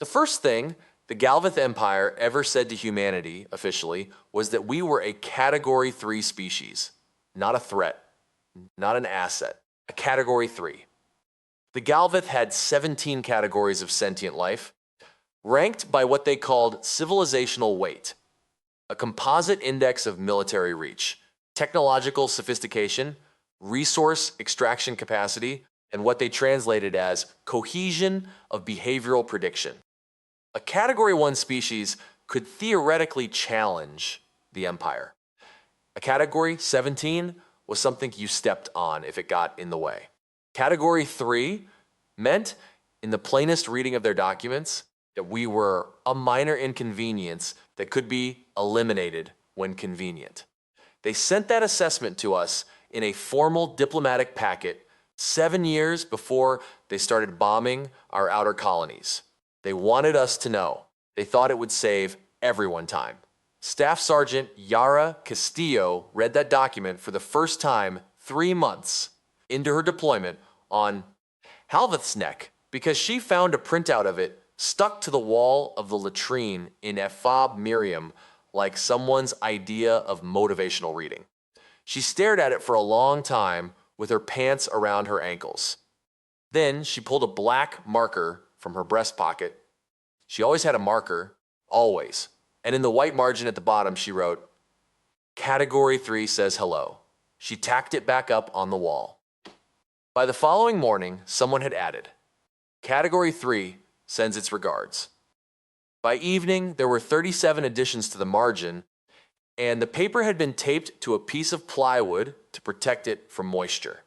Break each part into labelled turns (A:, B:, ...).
A: The first thing the Galvith Empire ever said to humanity, officially, was that we were a Category 3 species, not a threat, not an asset, a Category 3. The Galvith had 17 categories of sentient life, ranked by what they called civilizational weight, a composite index of military reach, technological sophistication, resource extraction capacity, and what they translated as cohesion of behavioral prediction. A Category 1 species could theoretically challenge the Empire. A Category 17 was something you stepped on if it got in the way. Category 3 meant, in the plainest reading of their documents, that we were a minor inconvenience that could be eliminated when convenient. They sent that assessment to us in a formal diplomatic packet 7 years before they started bombing our outer colonies. They wanted us to know. They thought it would save everyone time. Staff Sergeant Yara Castillo read that document for the first time 3 months into her deployment on Halveth's neck because she found a printout of it stuck to the wall of the latrine in Ephab Miriam like someone's idea of motivational reading. She stared at it for a long time with her pants around her ankles. Then she pulled a black marker from her breast pocket. She always had a marker, always. And in the white margin at the bottom, she wrote, Category 3 says hello. She tacked it back up on the wall. By the following morning, someone had added, Category 3 sends its regards. By evening, there were 37 additions to the margin, and the paper had been taped to a piece of plywood to protect it from moisture.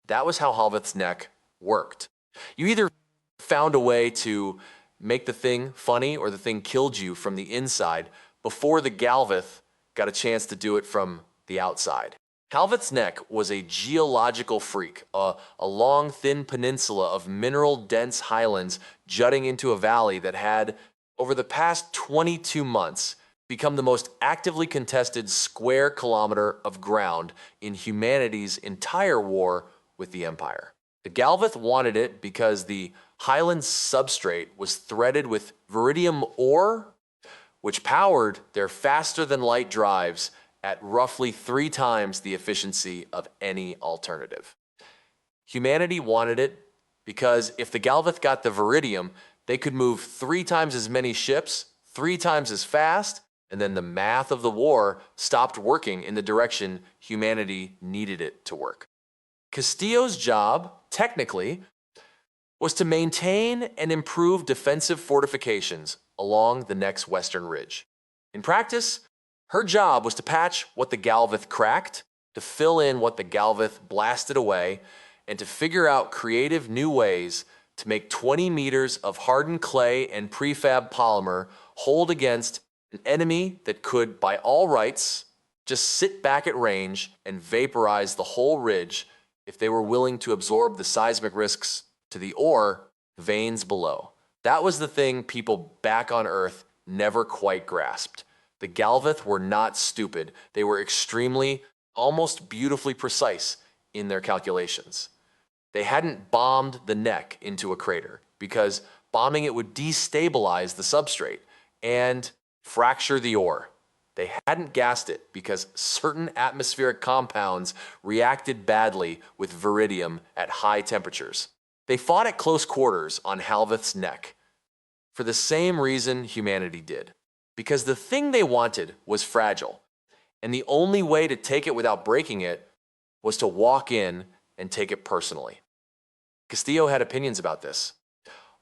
A: That was how Halveth's neck worked. You either found a way to make the thing funny or the thing killed you from the inside before the Galvith got a chance to do it from the outside. Halveth's neck was a geological freak, a long, thin peninsula of mineral-dense highlands jutting into a valley that had, over the past 22 months, become the most actively contested square kilometer of ground in humanity's entire war with the Empire. The Galvith wanted it because the highland substrate was threaded with viridium ore, which powered their faster-than-light drives at roughly 3 times the efficiency of any alternative. Humanity wanted it because if the Galvith got the viridium, they could move 3 times as many ships, 3 times as fast, and then the math of the war stopped working in the direction humanity needed it to work. Castillo's job, technically, was to maintain and improve defensive fortifications along the next western ridge. In practice, her job was to patch what the Galvith cracked, to fill in what the Galvith blasted away, and to figure out creative new ways to make 20 meters of hardened clay and prefab polymer hold against an enemy that could, by all rights, just sit back at range and vaporize the whole ridge if they were willing to absorb the seismic risks to the ore veins below. That was the thing people back on Earth never quite grasped. The Galvith were not stupid. They were extremely, almost beautifully precise in their calculations. They hadn't bombed the neck into a crater because bombing it would destabilize the substrate and fracture the ore. They hadn't gassed it because certain atmospheric compounds reacted badly with viridium at high temperatures. They fought at close quarters on Halveth's neck for the same reason humanity did. Because the thing they wanted was fragile, and the only way to take it without breaking it was to walk in and take it personally. Castillo had opinions about this.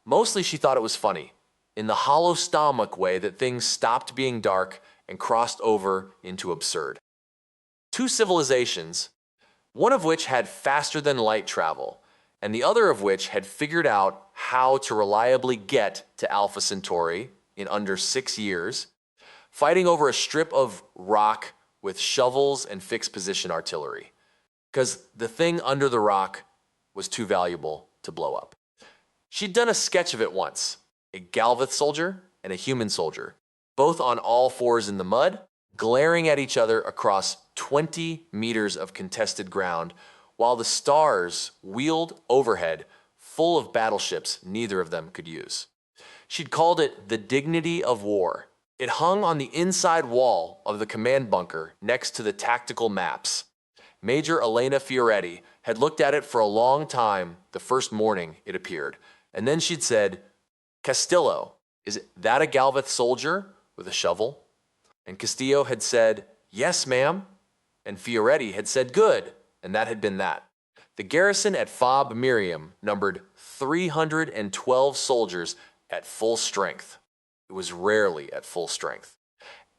A: Mostly she thought it was funny, in the hollow stomach way that things stopped being dark and crossed over into absurd. 2 civilizations, one of which had faster than light travel, and the other of which had figured out how to reliably get to Alpha Centauri in under 6 years, fighting over a strip of rock with shovels and fixed position artillery, because the thing under the rock was too valuable to blow up. She'd done a sketch of it once, a Galvith soldier and a human soldier, both on all fours in the mud, glaring at each other across 20 meters of contested ground, while the stars wheeled overhead full of battleships neither of them could use. She'd called it the dignity of war. It hung on the inside wall of the command bunker next to the tactical maps. Major Elena Fioretti had looked at it for a long time the first morning it appeared, and then she'd said, "Castillo, is that a Galveth soldier with a shovel?" And Castillo had said, "Yes, ma'am." And Fioretti had said, "Good," and that had been that. The garrison at Fob Miriam numbered 312 soldiers at full strength. It was rarely at full strength.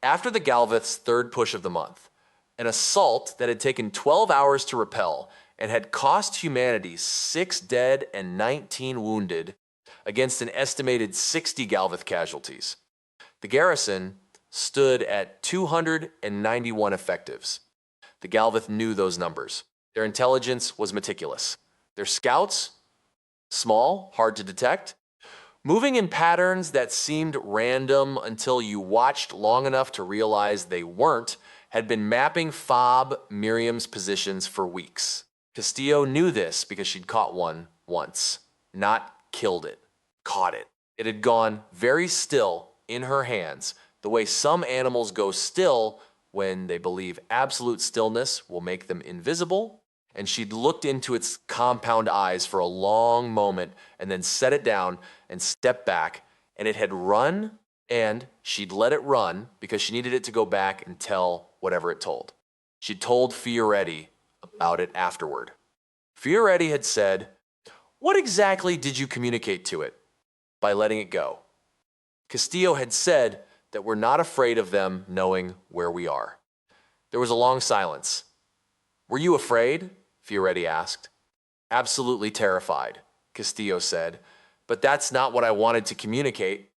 A: After the Galveth's third push of the month, an assault that had taken 12 hours to repel and had cost humanity 6 dead and 19 wounded against an estimated 60 Galveth casualties. The garrison stood at 291 effectives. The Galveth knew those numbers. Their intelligence was meticulous. Their scouts, small, hard to detect, moving in patterns that seemed random until you watched long enough to realize they weren't, had been mapping Fob Miriam's positions for weeks. Castillo knew this because she'd caught one once. Not killed it, caught it. It had gone very still in her hands, the way some animals go still when they believe absolute stillness will make them invisible, and she'd looked into its compound eyes for a long moment and then set it down and stepped back, and it had run, and she'd let it run because she needed it to go back and tell whatever it told. She told Fioretti about it afterward. Fioretti had said, "What exactly did you communicate to it by letting it go?" Castillo had said that we're not afraid of them knowing where we are. There was a long silence. "Were you afraid?" Fioretti asked. "Absolutely terrified," Castillo said, "but that's not what I wanted to communicate."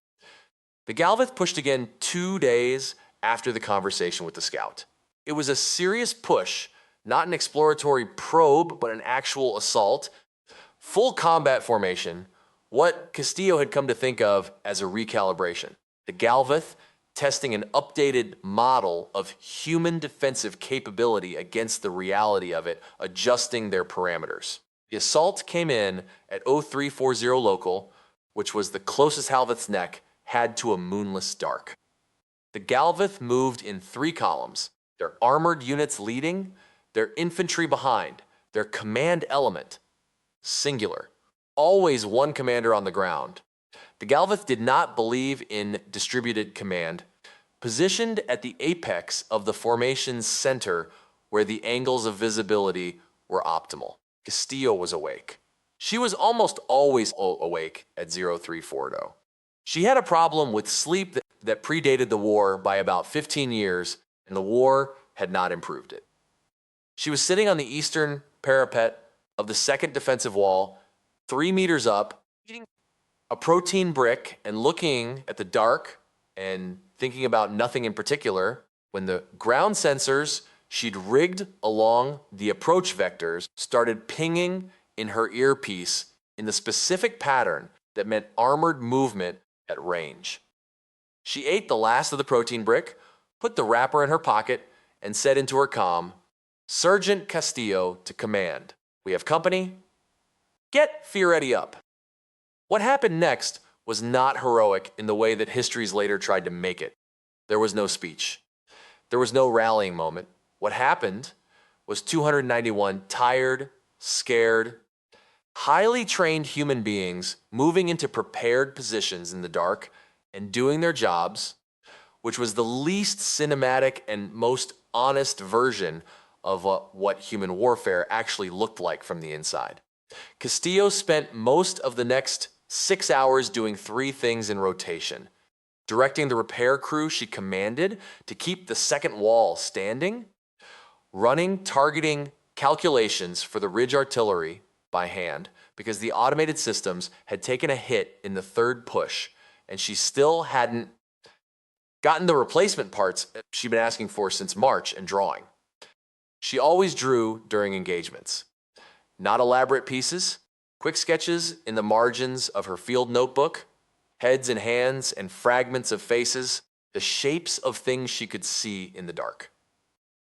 A: The Galveth pushed again 2 days after the conversation with the scout. It was a serious push, not an exploratory probe, but an actual assault. Full combat formation, what Castillo had come to think of as a recalibration. The Galveth testing an updated model of human defensive capability against the reality of it, adjusting their parameters. The assault came in at 0340 local, which was the closest Galveth's neck had to a moonless dark. The Galveth moved in 3 columns, their armored units leading, their infantry behind, their command element, singular, always one commander on the ground. The Galveth did not believe in distributed command, positioned at the apex of the formation's center where the angles of visibility were optimal. Castillo was awake. She was almost always awake at 0340. She had a problem with sleep that predated the war by about 15 years, and the war had not improved it. She was sitting on the eastern parapet of the second defensive wall, 3 meters up, eating a protein brick and looking at the dark and thinking about nothing in particular, when the ground sensors she'd rigged along the approach vectors started pinging in her earpiece in the specific pattern that meant armored movement at range. She ate the last of the protein brick, put the wrapper in her pocket, and said into her comm, "Sergeant Castillo to command. We have company. Get Fioretti up." What happened next was not heroic in the way that histories later tried to make it. There was no speech. There was no rallying moment. What happened was 291 tired, scared, highly trained human beings moving into prepared positions in the dark and doing their jobs, which was the least cinematic and most honest version of what human warfare actually looked like from the inside. Castillo spent most of the next 6 hours doing 3 things in rotation: directing the repair crew she commanded to keep the second wall standing, running targeting calculations for the ridge artillery by hand because the automated systems had taken a hit in the third push and she still hadn't gotten the replacement parts she'd been asking for since March, and drawing. She always drew during engagements. Not elaborate pieces, quick sketches in the margins of her field notebook, heads and hands and fragments of faces, the shapes of things she could see in the dark.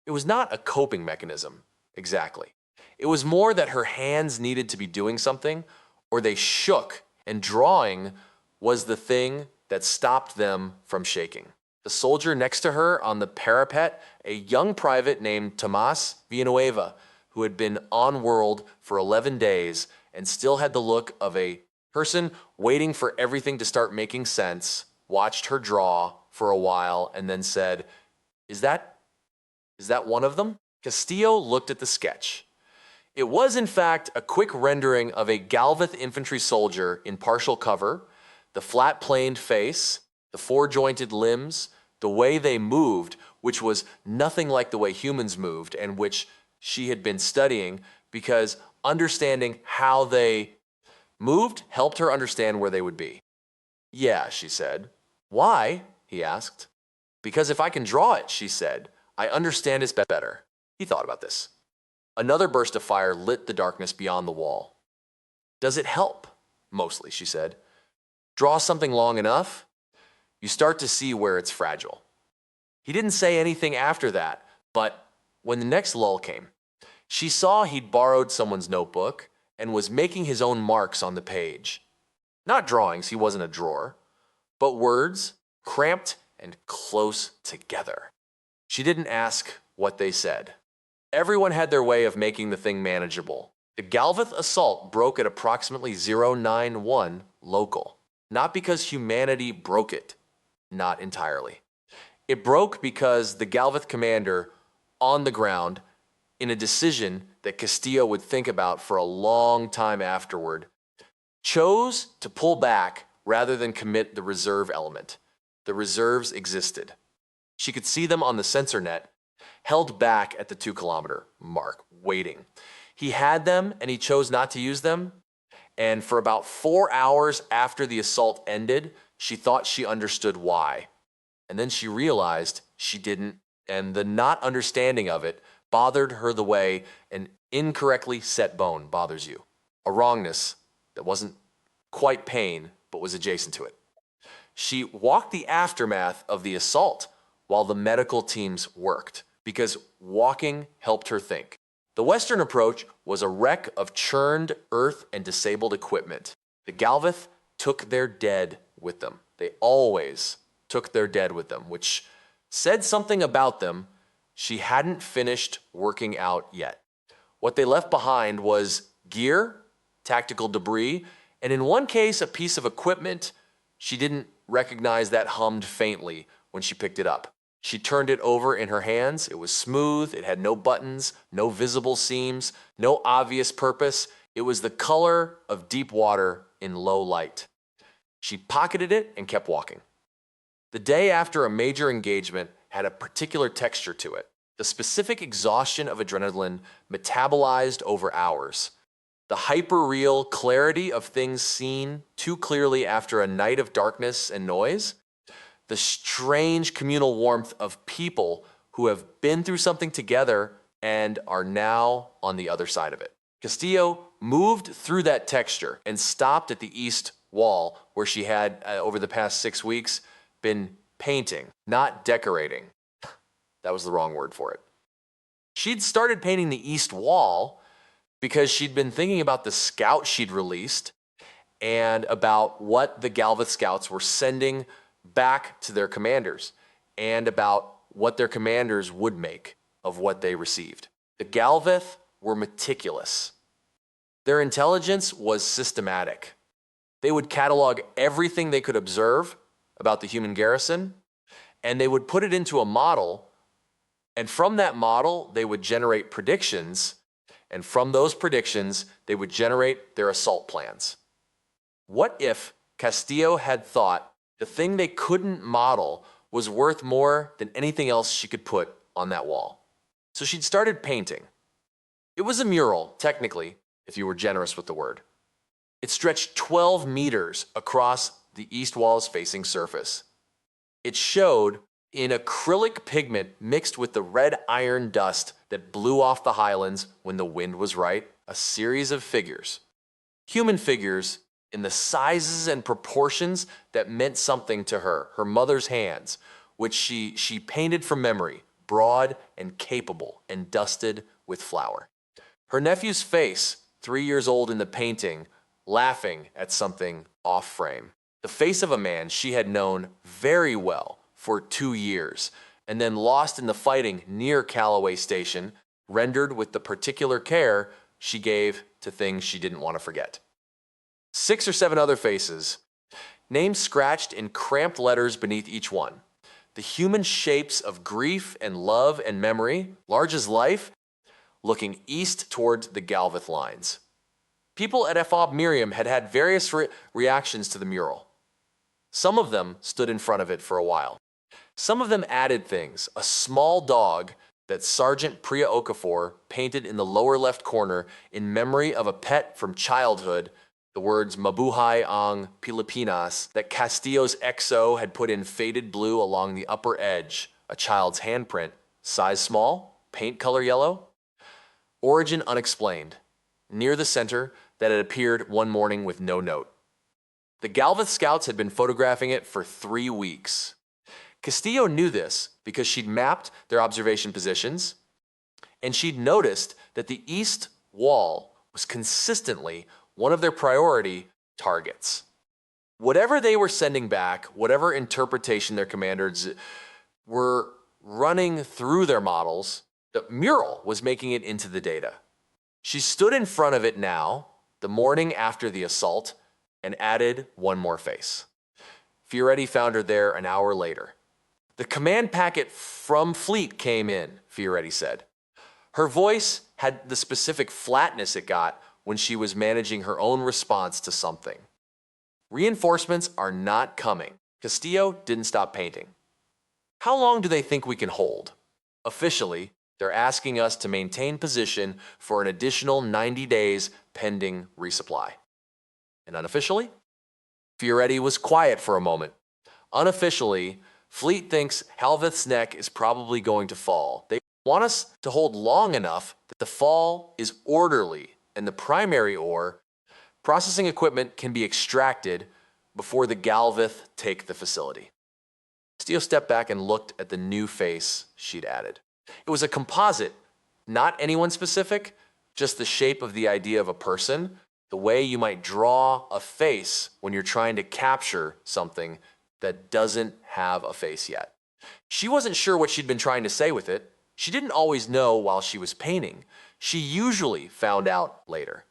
A: It was not a coping mechanism, exactly. It was more that her hands needed to be doing something, or they shook, and drawing was the thing that stopped them from shaking. The soldier next to her on the parapet, a young private named Tomas Villanueva, who had been on world for 11 days and still had the look of a person waiting for everything to start making sense, watched her draw for a while and then said, Is that one of them? Castillo looked at the sketch. It was, in fact, a quick rendering of a Galveth infantry soldier in partial cover, the flat-planed face, the four-jointed limbs, the way they moved, which was nothing like the way humans moved, and which she had been studying because understanding how they moved helped her understand where they would be. Yeah, she said. Why? He asked. Because if I can draw it, she said, I understand it better. He thought about this. Another burst of fire lit the darkness beyond the wall. Does it help? Mostly, she said. Draw something long enough, you start to see where it's fragile. He didn't say anything after that, but when the next lull came, she saw he'd borrowed someone's notebook and was making his own marks on the page. Not drawings, he wasn't a drawer, but words cramped and close together. She didn't ask what they said. Everyone had their way of making the thing manageable. The Galveth assault broke at approximately 091 local. Not because humanity broke it. Not entirely. It broke because the Galveth commander, on the ground, in a decision that Castillo would think about for a long time afterward, chose to pull back rather than commit the reserve element. The reserves existed. She could see them on the sensor net, held back at the 2-kilometer mark, waiting. He had them and he chose not to use them. And for about 4 hours after the assault ended, she thought she understood why. And then she realized she didn't, and the not understanding of it bothered her the way an incorrectly set bone bothers you. A wrongness that wasn't quite pain, but was adjacent to it. She walked the aftermath of the assault while the medical teams worked, because walking helped her think. The Western approach was a wreck of churned earth and disabled equipment. The Galveth took their dead with them. They always took their dead with them, which said something about them she hadn't finished working out yet. What they left behind was gear, tactical debris, and in one case, a piece of equipment she didn't recognize that hummed faintly when she picked it up. She turned it over in her hands. It was smooth. It had no buttons, no visible seams, no obvious purpose. It was the color of deep water in low light. She pocketed it and kept walking. The day after a major engagement had a particular texture to it. The specific exhaustion of adrenaline metabolized over hours. The hyper-real clarity of things seen too clearly after a night of darkness and noise. The strange communal warmth of people who have been through something together and are now on the other side of it. Castillo moved through that texture and stopped at the east wall where she had, over the past 6 weeks, been painting, not decorating. That was the wrong word for it. She'd started painting the east wall because she'd been thinking about the scout she'd released and about what the Galveth scouts were sending back to their commanders and about what their commanders would make of what they received. The Galveth were meticulous. Their intelligence was systematic. They would catalog everything they could observe about the human garrison, and they would put it into a model, and from that model, they would generate predictions, and from those predictions, they would generate their assault plans. What if Castillo had thought the thing they couldn't model was worth more than anything else she could put on that wall? So she'd started painting. It was a mural, technically, if you were generous with the word. It stretched 12 meters across the east wall's facing surface. It showed in acrylic pigment mixed with the red iron dust that blew off the highlands when the wind was right, a series of figures. Human figures in the sizes and proportions that meant something to her, her mother's hands, which she painted from memory, broad and capable and dusted with flour. Her nephew's face, 3 years old in the painting, laughing at something off frame. the face of a man she had known very well for 2 years, and then lost in the fighting near Callaway Station, rendered with the particular care she gave to things she didn't want to forget. 6 or 7 other faces, names scratched in cramped letters beneath each one. The human shapes of grief and love and memory, large as life, looking east toward the Galveth lines. People at FOB Miriam had had various reactions to the mural. Some of them stood in front of it for a while. Some of them added things, a small dog that Sergeant Priya Okafor painted in the lower left corner in memory of a pet from childhood, the words Mabuhay ang Pilipinas that Castillo's XO had put in faded blue along the upper edge, a child's handprint, size small, paint color yellow. Origin unexplained. Near the center, that had appeared one morning with no note. The Galveth scouts had been photographing it for 3 weeks. Castillo knew this because she'd mapped their observation positions, and she'd noticed that the east wall was consistently one of their priority targets. Whatever they were sending back, whatever interpretation their commanders were running through their models, the mural was making it into the data. She stood in front of it now, the morning after the assault, and added one more face. Fioretti found her there an hour later. The command packet from Fleet came in, Fioretti said. Her voice had the specific flatness it got when she was managing her own response to something. Reinforcements are not coming. Castillo didn't stop painting. How long do they think we can hold? Officially, they're asking us to maintain position for an additional 90 days pending resupply. And unofficially? Fioretti was quiet for a moment. Unofficially, Fleet thinks Halveth's neck is probably going to fall. They want us to hold long enough that the fall is orderly and the primary ore, processing equipment can be extracted before the Galveth take the facility. Steele stepped back and looked at the new face she'd added. It was a composite, not anyone specific, just the shape of the idea of a person, the way you might draw a face when you're trying to capture something that doesn't have a face yet. She wasn't sure what she'd been trying to say with it. She didn't always know while she was painting. She usually found out later.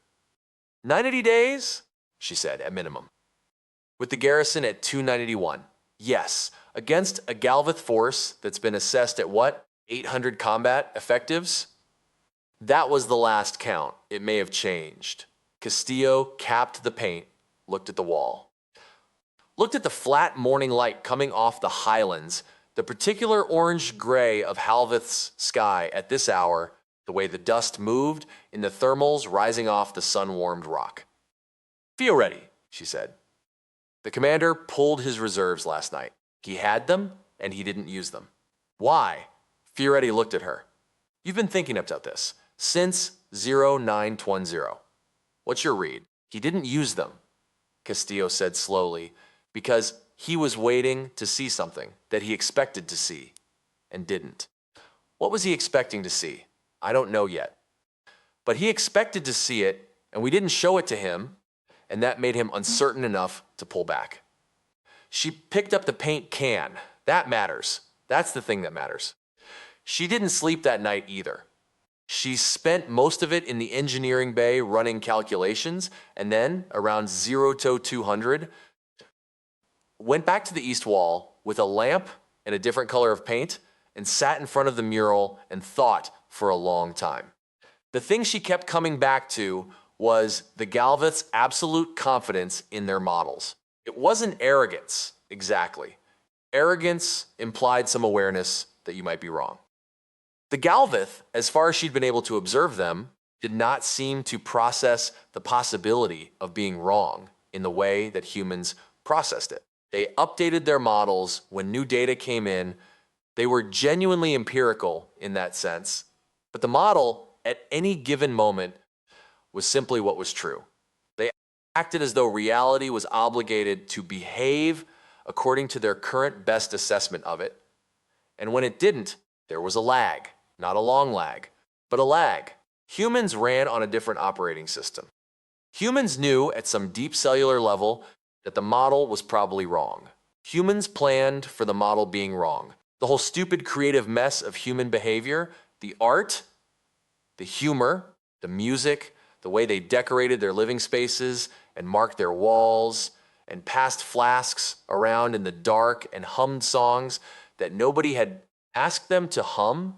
A: 90 days, she said, at minimum. With the garrison at 291. Yes, against a Galveth force that's been assessed at what? 800 combat effectives? That was the last count. It may have changed. Castillo capped the paint, looked at the wall. Looked at the flat morning light coming off the highlands, the particular orange-gray of Halveth's sky at this hour, the way the dust moved in the thermals rising off the sun-warmed rock. Fioretti, she said. The commander pulled his reserves last night. He had them, and he didn't use them. Why? Fioretti looked at her. You've been thinking about this since 0920. What's your read? He didn't use them, Castillo said slowly, because he was waiting to see something that he expected to see and didn't. What was he expecting to see? I don't know yet. But he expected to see it, and we didn't show it to him, and that made him uncertain enough to pull back. She picked up the paint can. That matters. That's the thing that matters. She didn't sleep that night either. She spent most of it in the engineering bay running calculations, and then, around 0200, went back to the east wall with a lamp and a different color of paint and sat in front of the mural and thought for a long time. The thing she kept coming back to was the Galveth's absolute confidence in their models. It wasn't arrogance, exactly. Arrogance implied some awareness that you might be wrong. The Galveth, as far as she'd been able to observe them, did not seem to process the possibility of being wrong in the way that humans processed it. They updated their models when new data came in. They were genuinely empirical in that sense, but the model at any given moment was simply what was true. They acted as though reality was obligated to behave according to their current best assessment of it, and when it didn't, there was a lag. Not a long lag, but a lag. Humans ran on a different operating system. Humans knew at some deep cellular level that the model was probably wrong. Humans planned for the model being wrong. The whole stupid creative mess of human behavior, the art, the humor, the music, the way they decorated their living spaces and marked their walls and passed flasks around in the dark and hummed songs that nobody had asked them to hum,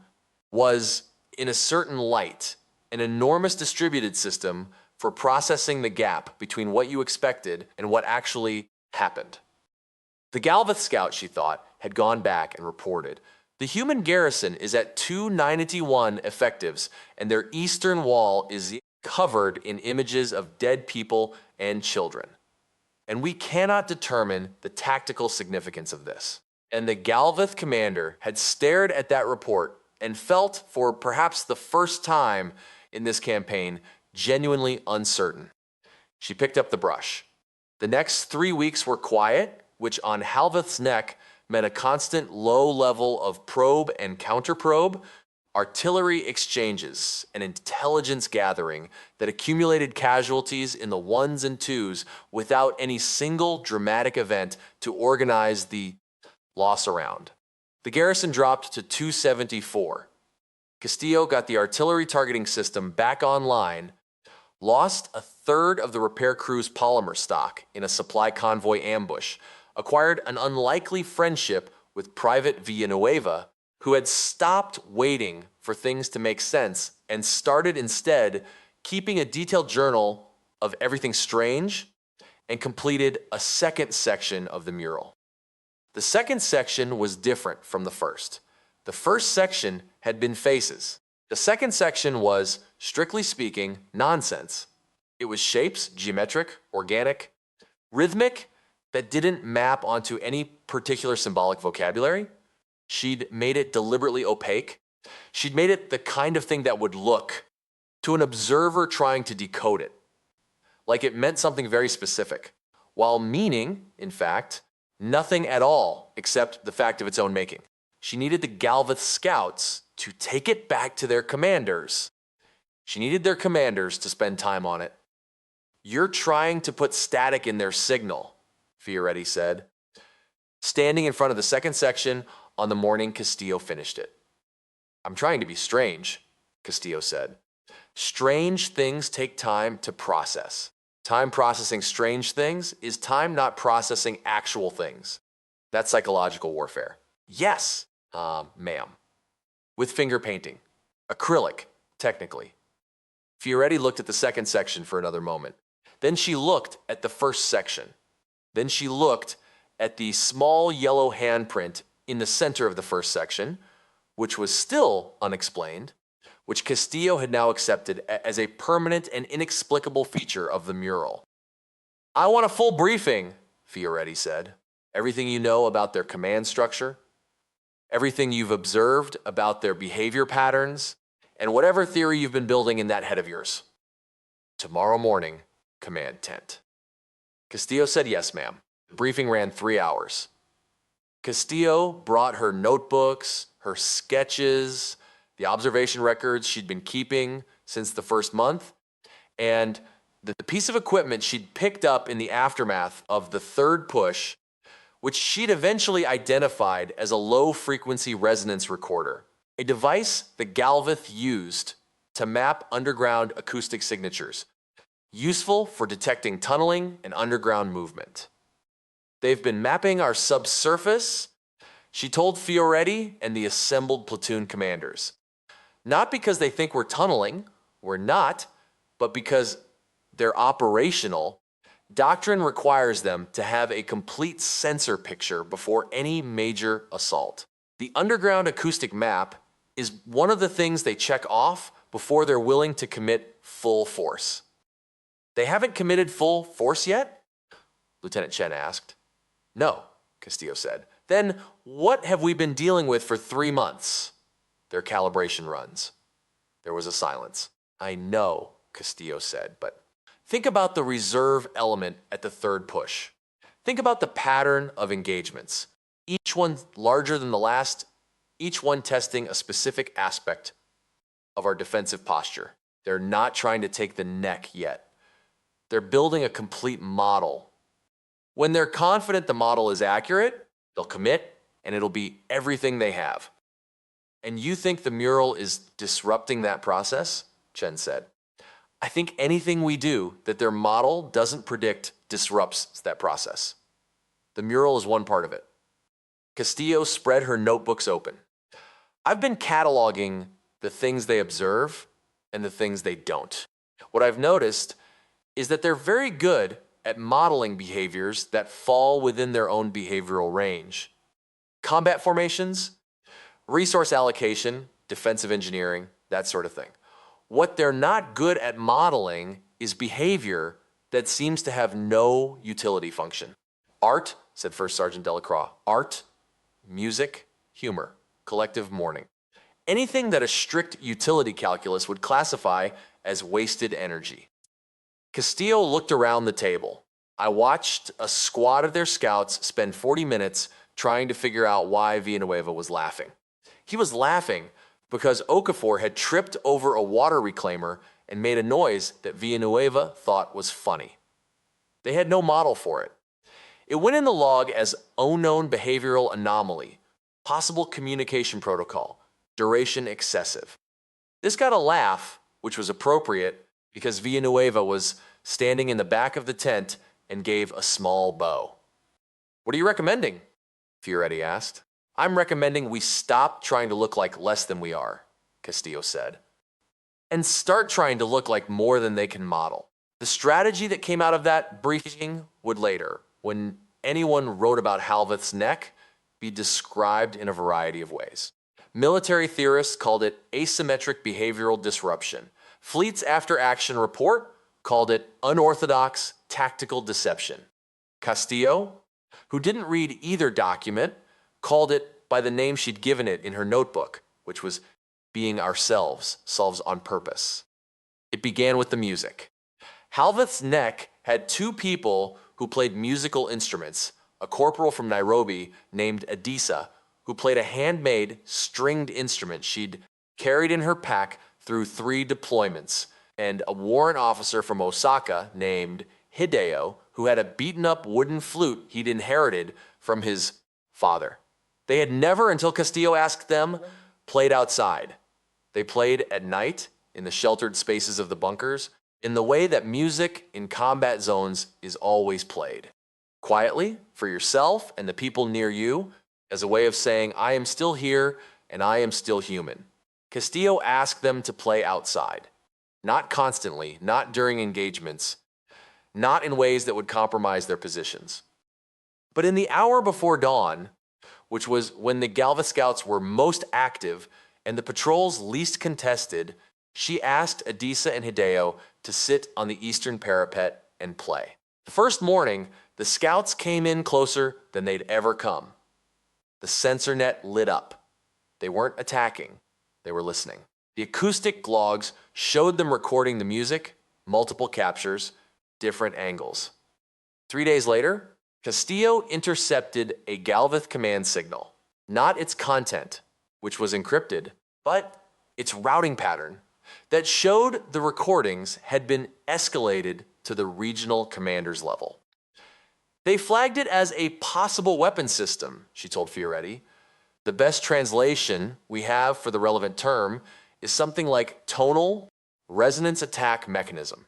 A: was, in a certain light, an enormous distributed system for processing the gap between what you expected and what actually happened. The Galveth scout, she thought, had gone back and reported. The human garrison is at 291 effectives, and their eastern wall is covered in images of dead people and children. And we cannot determine the tactical significance of this. And the Galveth commander had stared at that report and felt, for perhaps the first time in this campaign, genuinely uncertain. She picked up the brush. The next 3 weeks were quiet, which on Halveth's neck meant a constant low level of probe and counterprobe, artillery exchanges, and intelligence gathering that accumulated casualties in the ones and twos without any single dramatic event to organize the loss around. The garrison dropped to 274. Castillo got the artillery targeting system back online, lost a third of the repair crew's polymer stock in a supply convoy ambush, acquired an unlikely friendship with Private Villanueva, who had stopped waiting for things to make sense and started instead keeping a detailed journal of everything strange, and completed a second section of the mural. The second section was different from the first. The first section had been faces. The second section was, strictly speaking, nonsense. It was shapes, geometric, organic, rhythmic, that didn't map onto any particular symbolic vocabulary. She'd made it deliberately opaque. She'd made it the kind of thing that would look, to an observer trying to decode it, like it meant something very specific, while meaning, in fact, nothing at all except the fact of its own making. She needed the Galveth scouts to take it back to their commanders. She needed their commanders to spend time on it. "You're trying to put static in their signal," Fioretti said, standing in front of the second section on the morning Castillo finished it. "I'm trying to be strange," Castillo said. "Strange things take time to process. Time processing strange things is time not processing actual things. That's psychological warfare." "Yes, ma'am." "With finger painting. Acrylic, technically." Fioretti looked at the second section for another moment. Then she looked at the first section. Then she looked at the small yellow handprint in the center of the first section, which was still unexplained, which Castillo had now accepted as a permanent and inexplicable feature of the mural. "I want a full briefing," Fioretti said. "Everything you know about their command structure, everything you've observed about their behavior patterns, and whatever theory you've been building in that head of yours. Tomorrow morning, command tent." Castillo said yes, ma'am. The briefing ran 3 hours. Castillo brought her notebooks, her sketches, the observation records she'd been keeping since the first month, and the piece of equipment she'd picked up in the aftermath of the third push, which she'd eventually identified as a low-frequency resonance recorder, a device the Galveth used to map underground acoustic signatures, useful for detecting tunneling and underground movement. "They've been mapping our subsurface," she told Fioretti and the assembled platoon commanders. "Not because they think we're tunneling, we're not, but because they're operational. Doctrine requires them to have a complete sensor picture before any major assault. The underground acoustic map is one of the things they check off before they're willing to commit full force." "They haven't committed full force yet?" Lieutenant Chen asked. "No," Castillo said. "Then what have we been dealing with for 3 months?" "Their calibration runs." There was a silence. "I know," Castillo said, "but think about the reserve element at the third push. Think about the pattern of engagements, each one larger than the last, each one testing a specific aspect of our defensive posture. They're not trying to take the neck yet. They're building a complete model. When they're confident the model is accurate, they'll commit, and it'll be everything they have. And you think the mural is disrupting that process? Chen said. I think anything we do that their model doesn't predict disrupts that process. The mural is one part of it. Castillo spread her notebooks open. I've been cataloging the things they observe and the things they don't. What I've noticed is that they're very good at modeling behaviors that fall within their own behavioral range. Combat formations, resource allocation, defensive engineering, that sort of thing. What they're not good at modeling is behavior that seems to have no utility function. Art, said First Sergeant Delacroix, art, music, humor, collective mourning. Anything that a strict utility calculus would classify as wasted energy. Castillo looked around the table. I watched a squad of their scouts spend 40 minutes trying to figure out why Villanueva was laughing. He was laughing because Okafor had tripped over a water reclaimer and made a noise that Villanueva thought was funny. They had no model for it. It went in the log as unknown behavioral anomaly, possible communication protocol, duration excessive. This got a laugh, which was appropriate because Villanueva was standing in the back of the tent and gave a small bow. What are you recommending? Fioretti asked. I'm recommending we stop trying to look like less than we are, Castillo said, and start trying to look like more than they can model. The strategy that came out of that briefing would later, when anyone wrote about Halveth's neck, be described in a variety of ways. Military theorists called it asymmetric behavioral disruption. Fleet's after-action report called it unorthodox tactical deception. Castillo, who didn't read either document, called it by the name she'd given it in her notebook, which was being ourselves, solves on purpose. It began with the music. Halveth's neck had two people who played musical instruments, a corporal from Nairobi named Adisa, who played a handmade stringed instrument she'd carried in her pack through 3 deployments, and a warrant officer from Osaka named Hideo, who had a beaten-up wooden flute he'd inherited from his father. They had never, until Castillo asked them, played outside. They played at night in the sheltered spaces of the bunkers in the way that music in combat zones is always played. Quietly, for yourself and the people near you, as a way of saying, I am still here and I am still human. Castillo asked them to play outside. Not constantly, not during engagements, not in ways that would compromise their positions. But in the hour before dawn, which was when the Galva Scouts were most active and the patrols least contested, she asked Adisa and Hideo to sit on the eastern parapet and play. The first morning, the Scouts came in closer than they'd ever come. The sensor net lit up. They weren't attacking, they were listening. The acoustic logs showed them recording the music, multiple captures, different angles. 3 days later, Castillo intercepted a Galveth command signal, not its content, which was encrypted, but its routing pattern that showed the recordings had been escalated to the regional commander's level. They flagged it as a possible weapon system, she told Fioretti. The best translation we have for the relevant term is something like tonal resonance attack mechanism.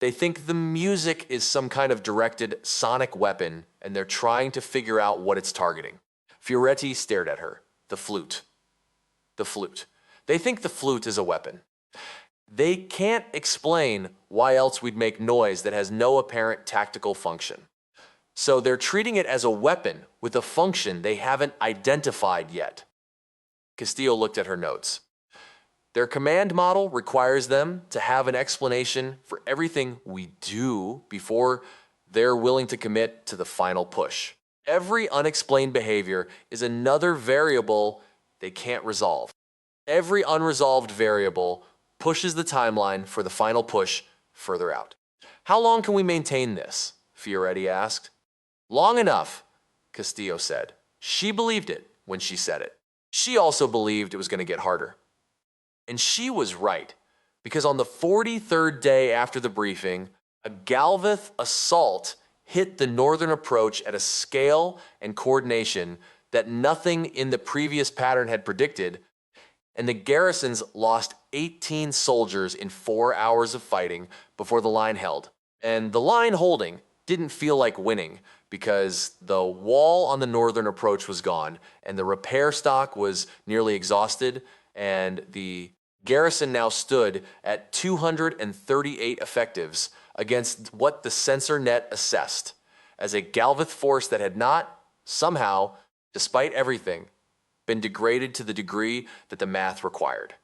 A: They think the music is some kind of directed sonic weapon, and they're trying to figure out what it's targeting. Fioretti stared at her. The flute. The flute. They think the flute is a weapon. They can't explain why else we'd make noise that has no apparent tactical function. So they're treating it as a weapon with a function they haven't identified yet. Castillo looked at her notes. Their command model requires them to have an explanation for everything we do before they're willing to commit to the final push. Every unexplained behavior is another variable they can't resolve. Every unresolved variable pushes the timeline for the final push further out. How long can we maintain this? Fioretti asked. Long enough, Castillo said. She believed it when she said it. She also believed it was going to get harder. And she was right, because on the 43rd day after the briefing, a Galveth assault hit the northern approach at a scale and coordination that nothing in the previous pattern had predicted, and the garrisons lost 18 soldiers in 4 hours of fighting before the line held. And the line holding didn't feel like winning because the wall on the northern approach was gone, and the repair stock was nearly exhausted, and the garrison now stood at 238 effectives against what the sensor net assessed as a Galvith force that had not, somehow, despite everything, been degraded to the degree that the math required.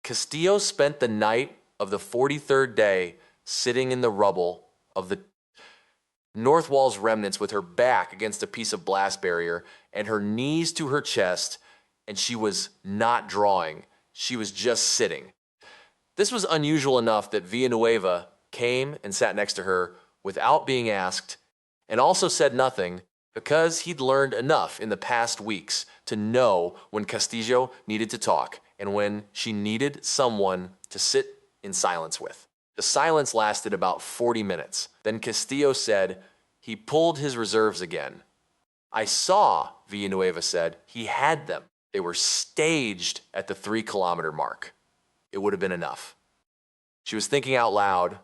A: Castillo spent the night of the 43rd day sitting in the rubble of the north wall's remnants with her back against a piece of blast barrier and her knees to her chest, and she was not drawing. She was just sitting. This was unusual enough that Villanueva came and sat next to her without being asked, and also said nothing because he'd learned enough in the past weeks to know when Castillo needed to talk and when she needed someone to sit in silence with. The silence lasted about 40 minutes. Then Castillo said he pulled his reserves again. I saw, Villanueva said, he had them. They were staged at the 3-kilometer mark. It would have been enough. She was thinking out loud,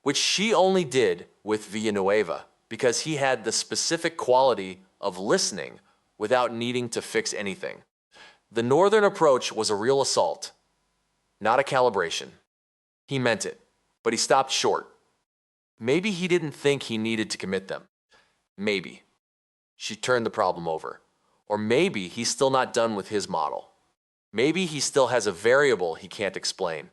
A: which she only did with Villanueva because he had the specific quality of listening without needing to fix anything. The northern approach was a real assault, not a calibration. He meant it, but he stopped short. Maybe he didn't think he needed to commit them. Maybe. She turned the problem over. Or maybe he's still not done with his model. Maybe he still has a variable he can't explain.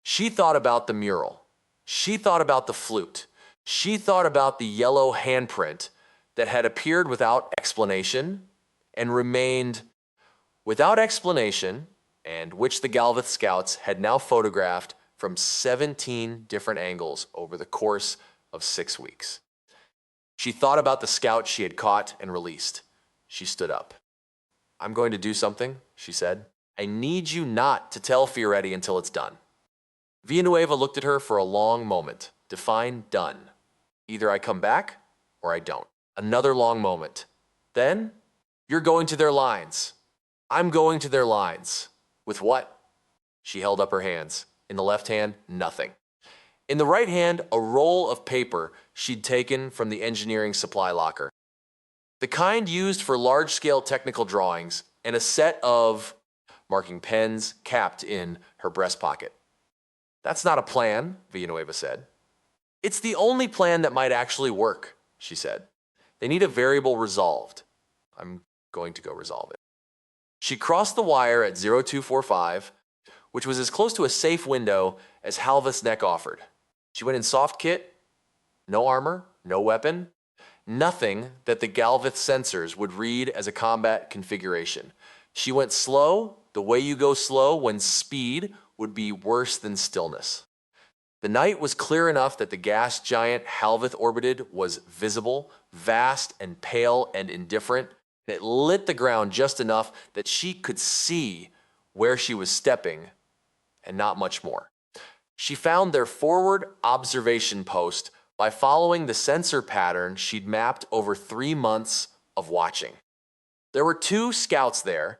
A: She thought about the mural. She thought about the flute. She thought about the yellow handprint that had appeared without explanation and remained without explanation, and which the Galvith scouts had now photographed from 17 different angles over the course of 6 weeks. She thought about the scout she had caught and released. She stood up. I'm going to do something, she said. I need you not to tell Fioretti until it's done. Villanueva looked at her for a long moment. Define done. Either I come back or I don't. Another long moment. Then, you're going to their lines. I'm going to their lines. With what? She held up her hands. In the left hand, nothing. In the right hand, a roll of paper she'd taken from the engineering supply locker. The kind used for large-scale technical drawings, and a set of marking pens capped in her breast pocket. That's not a plan, Villanueva said. It's the only plan that might actually work, she said. They need a variable resolved. I'm going to go resolve it. She crossed the wire at 0245, which was as close to a safe window as Halvith's neck offered. She went in soft kit, no armor, no weapon, nothing that the Galvith sensors would read as a combat configuration. She went slow, the way you go slow when speed would be worse than stillness. The night was clear enough that the gas giant Halvith orbited was visible, vast and pale and indifferent. It lit the ground just enough that she could see where she was stepping, and not much more. She found their forward observation post by following the sensor pattern she'd mapped over 3 months of watching. There were 2 scouts there,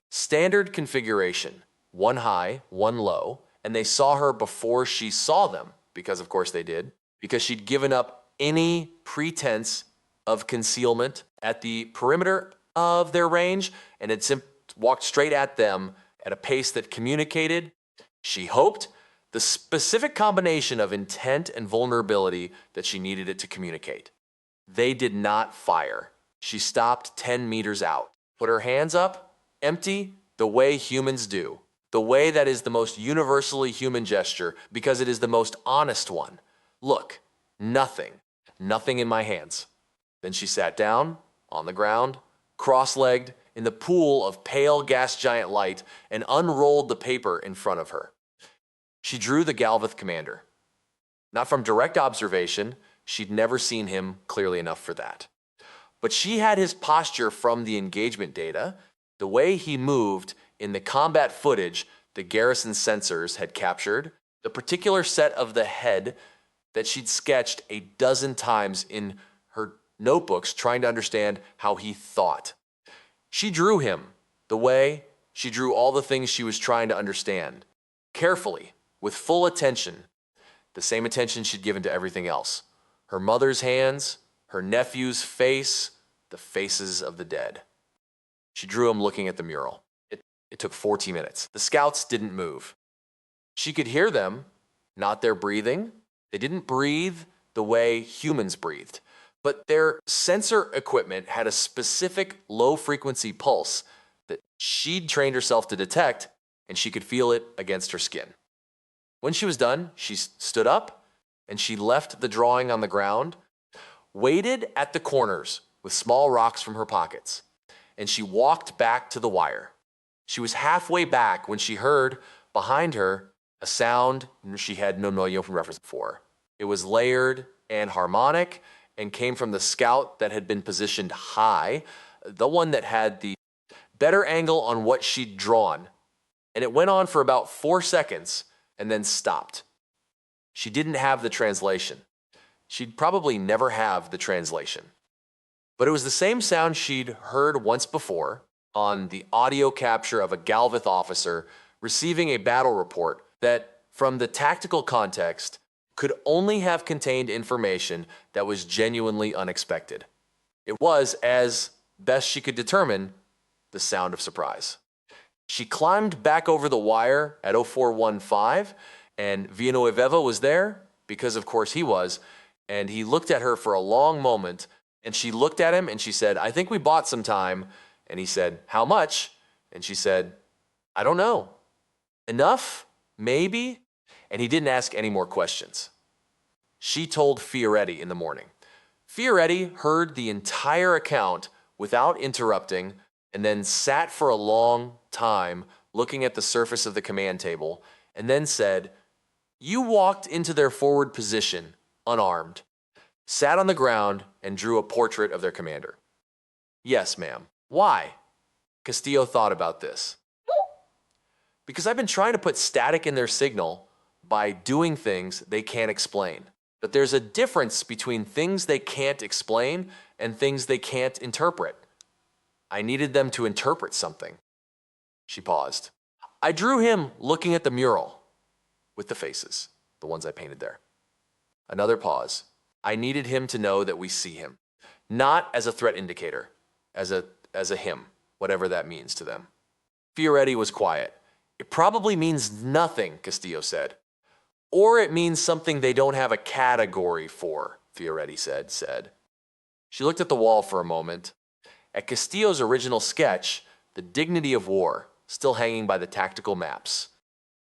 A: standard configuration, one high, one low, and they saw her before she saw them, because of course they did, because she'd given up any pretense of concealment at the perimeter of their range and had walked straight at them at a pace that communicated, she hoped, the specific combination of intent and vulnerability that she needed it to communicate. They did not fire. She stopped 10 meters out, put her hands up, empty, the way humans do, the way that is the most universally human gesture because it is the most honest one. Look, nothing in my hands. Then she sat down, on the ground, cross-legged, in the pool of pale gas giant light and unrolled the paper in front of her. She drew the Galvith commander. Not from direct observation, she'd never seen him clearly enough for that. But she had his posture from the engagement data, the way he moved in the combat footage the garrison sensors had captured, the particular set of the head that she'd sketched a dozen times in her notebooks trying to understand how he thought. She drew him the way she drew all the things she was trying to understand, carefully, with full attention, the same attention she'd given to everything else. Her mother's hands, her nephew's face, the faces of the dead. She drew him looking at the mural. It took 40 minutes. The scouts didn't move. She could hear them, not their breathing. They didn't breathe the way humans breathed, but their sensor equipment had a specific low-frequency pulse that she'd trained herself to detect, and she could feel it against her skin. When she was done, she stood up, and she left the drawing on the ground, waited at the corners with small rocks from her pockets, and she walked back to the wire. She was halfway back when she heard, behind her, a sound she had no reference for. It was layered and harmonic and came from the scout that had been positioned high, the one that had the better angle on what she'd drawn. And it went on for about 4 seconds and then stopped. She didn't have the translation. She'd probably never have the translation. But it was the same sound she'd heard once before on the audio capture of a Galvith officer receiving a battle report that, from the tactical context, could only have contained information that was genuinely unexpected. It was, as best she could determine, the sound of surprise. She climbed back over the wire at 0415, and Villanueva was there, because of course he was, and he looked at her for a long moment, and she looked at him and she said, "I think we bought some time." And he said, "How much?" And she said, "I don't know. Enough? Maybe?" And he didn't ask any more questions. She told Fioretti in the morning. Fioretti heard the entire account without interrupting and then sat for a long time looking at the surface of the command table and then said, "You walked into their forward position, unarmed, sat on the ground and drew a portrait of their commander." "Yes, ma'am." "Why?" Castillo thought about this. "Because I've been trying to put static in their signal by doing things they can't explain. But there's a difference between things they can't explain and things they can't interpret. I needed them to interpret something." She paused. "I drew him looking at the mural with the faces, the ones I painted there." Another pause. "I needed him to know that we see him, not as a threat indicator, as a him, whatever that means to them." Fioretti was quiet. "It probably means nothing," Castillo said. "Or it means something they don't have a category for," Fioretti said. She looked at the wall for a moment. At Castillo's original sketch, the dignity of war, still hanging by the tactical maps,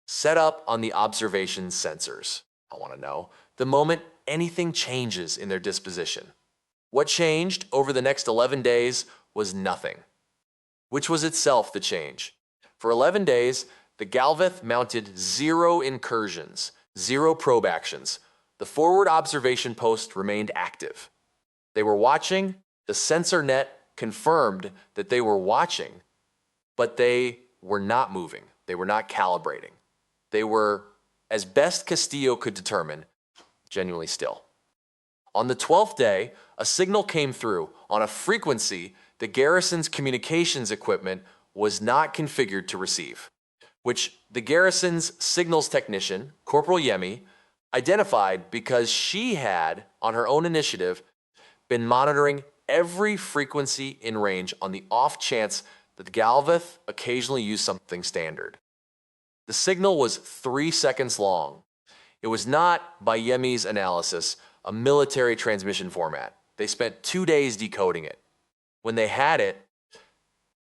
A: set up on the observation sensors. I want to know, the moment anything changes in their disposition. What changed over the next 11 days was nothing, which was itself the change. For 11 days, the Galvith mounted 0 incursions, 0 probe actions. The forward observation post remained active. They were watching. The sensor net confirmed that they were watching, but they were not moving. They were not calibrating. They were, as best Castillo could determine, genuinely still. On the 12th day, a signal came through on a frequency the garrison's communications equipment was not configured to receive, which the garrison's signals technician, Corporal Yemi, identified because she had, on her own initiative, been monitoring every frequency in range on the off chance that the Galvith occasionally used something standard. The signal was 3 seconds long. It was not, by Yemi's analysis, a military transmission format. They spent 2 days decoding it. When they had it,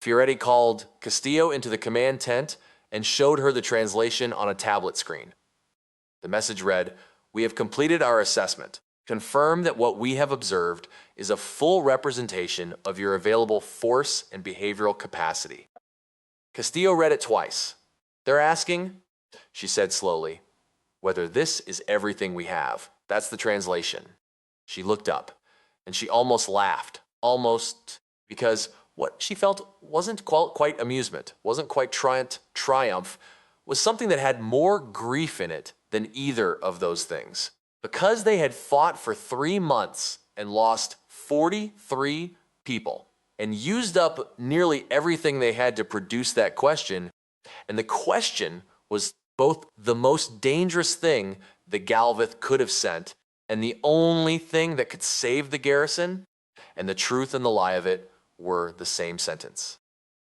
A: Fioretti called Castillo into the command tent and showed her the translation on a tablet screen. The message read, "We have completed our assessment. Confirm that what we have observed is a full representation of your available force and behavioral capacity." Castillo read it twice. "They're asking," she said slowly, "whether this is everything we have." That's the translation. She looked up, and she almost laughed, because what she felt wasn't quite amusement, wasn't quite triumph, was something that had more grief in it than either of those things. Because they had fought for 3 months and lost 43 people and used up nearly everything they had to produce that question, and the question was both the most dangerous thing the Galveth could have sent and the only thing that could save the garrison, and the truth and the lie of it were the same sentence.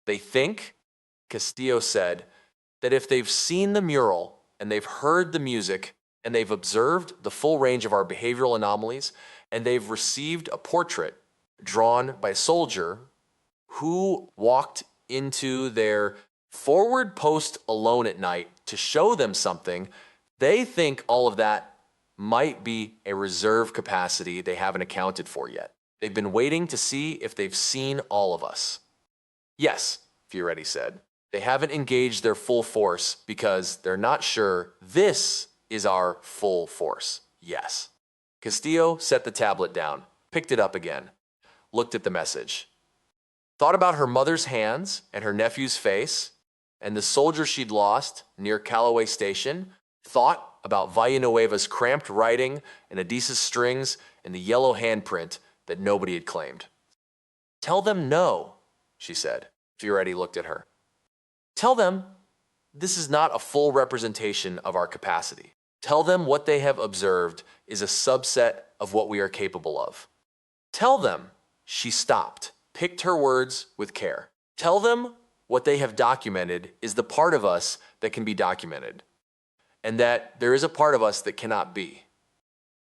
A: They think, Castillo said, that if they've seen the mural and they've heard the music and they've observed the full range of our behavioral anomalies and they've received a portrait drawn by a soldier who walked into their forward post alone at night to show them something, they think all of that might be a reserve capacity they haven't accounted for yet. They've been waiting to see if they've seen all of us. Yes, Fioretti said. They haven't engaged their full force because they're not sure this is our full force. Yes. Castillo set the tablet down, picked it up again, looked at the message, thought about her mother's hands and her nephew's face and the soldier she'd lost near Callaway Station, thought about Villanueva's cramped writing and Adisa's strings and the yellow handprint that nobody had claimed. Tell them no, she said. Fioretti looked at her. Tell them this is not a full representation of our capacity. Tell them what they have observed is a subset of what we are capable of. Tell them, she stopped, picked her words with care. Tell them what they have documented is the part of us that can be documented, and that there is a part of us that cannot be.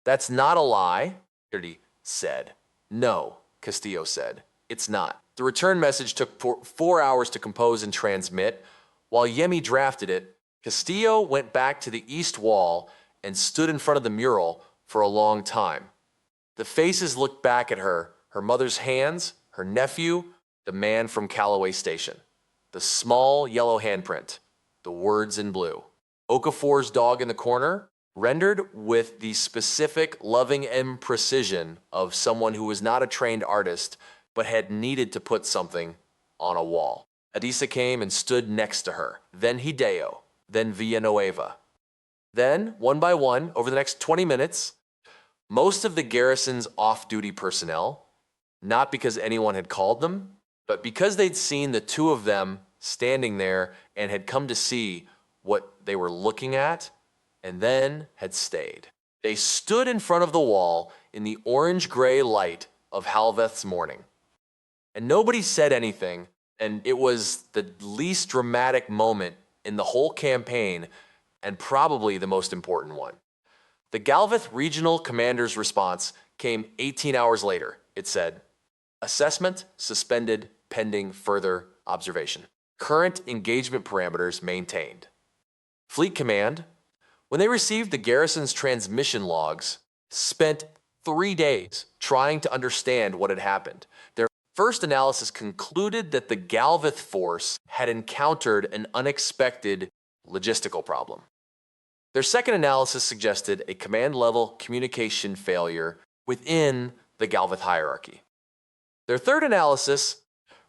A: That's not a lie, Fioretti said. No, Castillo said. It's not. The return message took 4 hours to compose and transmit. While Yemi drafted it, Castillo went back to the east wall and stood in front of the mural for a long time. The faces looked back at her, her mother's hands, her nephew, the man from Callaway Station. The small yellow handprint, the words in blue. Okafor's dog in the corner, rendered with the specific loving imprecision of someone who was not a trained artist but had needed to put something on a wall. Adisa came and stood next to her, then Hideo, then Villanueva. Then, one by one, over the next 20 minutes, most of the garrison's off-duty personnel, not because anyone had called them, but because they'd seen the two of them standing there and had come to see what they were looking at, and then had stayed. They stood in front of the wall in the orange-gray light of Halveth's morning. And nobody said anything, and it was the least dramatic moment in the whole campaign, and probably the most important one. The Galveth Regional Commander's response came 18 hours later. It said, assessment suspended pending further observation. Current engagement parameters maintained. Fleet Command, when they received the garrison's transmission logs, spent 3 days trying to understand what had happened. Their first analysis concluded that the Galveth force had encountered an unexpected logistical problem. Their second analysis suggested a command-level communication failure within the Galveth hierarchy. Their third analysis,